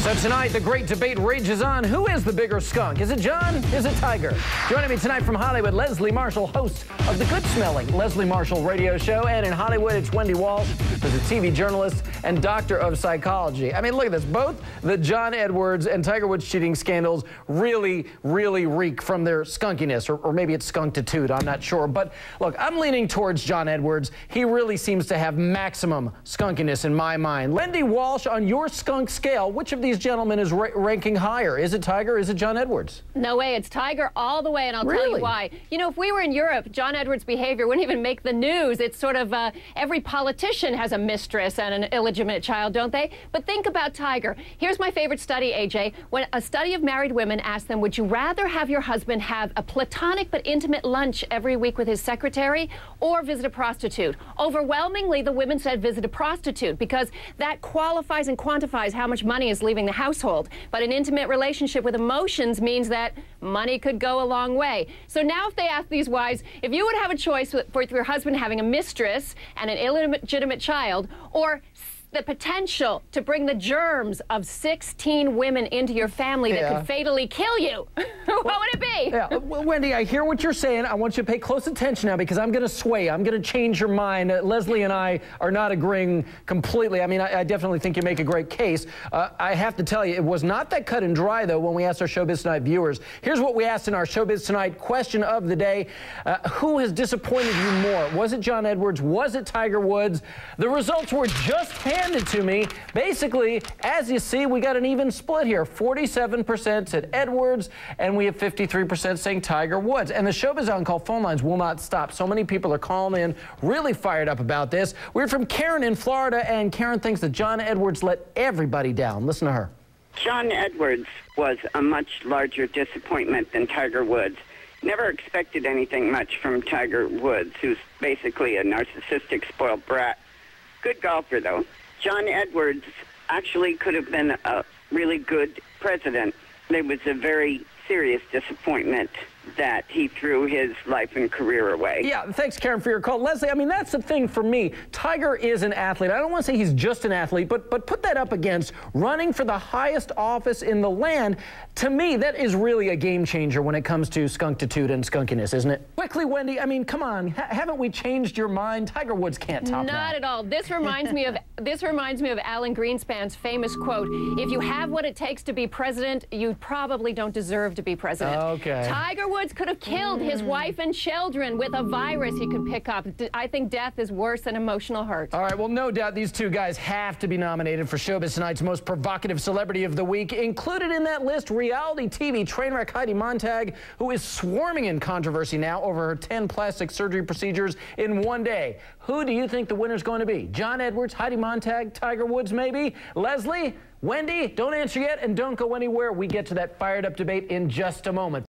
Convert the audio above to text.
So tonight, the great debate rages on. Who is the bigger skunk? Is it John? Is it Tiger? Joining me tonight from Hollywood, Leslie Marshall, host of the good-smelling Leslie Marshall radio show. And in Hollywood, it's Wendy Walsh, who's a TV journalist and doctor of psychology. I mean, look at this. Both the John Edwards and Tiger Woods cheating scandals really reek from their skunkiness. Or maybe it's skunkitude. I'm not sure. But look, I'm leaning towards John Edwards. He really seems to have maximum skunkiness in my mind. Wendy Walsh, on your skunk scale, which of these gentlemen is ranking higher? Is it Tiger? Is it John Edwards? No way. It's Tiger all the way, and I'll tell you why. You know, if we were in Europe, John Edwards' behavior wouldn't even make the news. It's sort of every politician has a mistress and an illegitimate child, don't they? But think about Tiger. Here's my favorite study, AJ. When a study of married women asked them, would you rather have your husband have a platonic but intimate lunch every week with his secretary or visit a prostitute? Overwhelmingly, the women said visit a prostitute because that qualifies and quantifies how much money is leaving the household. But an intimate relationship with emotions means that money could go a long way. So now if they ask these wives, if you would have a choice for your husband having a mistress and an illegitimate child, or the potential to bring the germs of 16 women into your family that could fatally kill you, what would it be? Yeah, well, Wendy, I hear what you're saying. I want you to pay close attention now because I'm going to sway. I'm going to change your mind. Leslie and I are not agreeing completely. I mean, I definitely think you make a great case. I have to tell you, it was not that cut and dry, though, when we asked our Showbiz Tonight viewers. Here's what we asked in our Showbiz Tonight question of the day. Who has disappointed you more? Was it John Edwards? Was it Tiger Woods? The results were just handed to me. Basically, as you see, we got an even split here. 47% said Edwards, and we have 53% saying Tiger Woods. And the Showbiz On Call phone lines will not stop. So many people are calling in, really fired up about this. We're from Karen in Florida, and Karen thinks that John Edwards let everybody down. Listen to her. John Edwards was a much larger disappointment than Tiger Woods. Never expected anything much from Tiger Woods, who's basically a narcissistic, spoiled brat. Good golfer, though. John Edwards actually could have been a really good president. It was a very serious disappointment that he threw his life and career away. Yeah, thanks, Karen, for your call. Leslie, I mean, that's the thing for me. Tiger is an athlete. I don't want to say he's just an athlete, but put that up against running for the highest office in the land. To me, that is really a game changer when it comes to skunkitude and skunkiness, isn't it? Quickly, Wendy, I mean, come on. Haven't we changed your mind? Tiger Woods can't top that. Not at all. This reminds me of Alan Greenspan's famous quote, if you have what it takes to be president, you probably don't deserve to be president. Okay. Tiger Woods could have killed his wife and children with a virus he could pick up. I think death is worse than emotional hurt. All right, well, no doubt these two guys have to be nominated for Showbiz Tonight's most provocative celebrity of the week. Included in that list, reality TV trainwreck Heidi Montag, who is swarming in controversy now over her 10 plastic surgery procedures in one day. Who do you think the winner's going to be? John Edwards, Heidi Montag, Tiger Woods, maybe? Leslie, Wendy, don't answer yet and don't go anywhere. We get to that fired up debate in just a moment.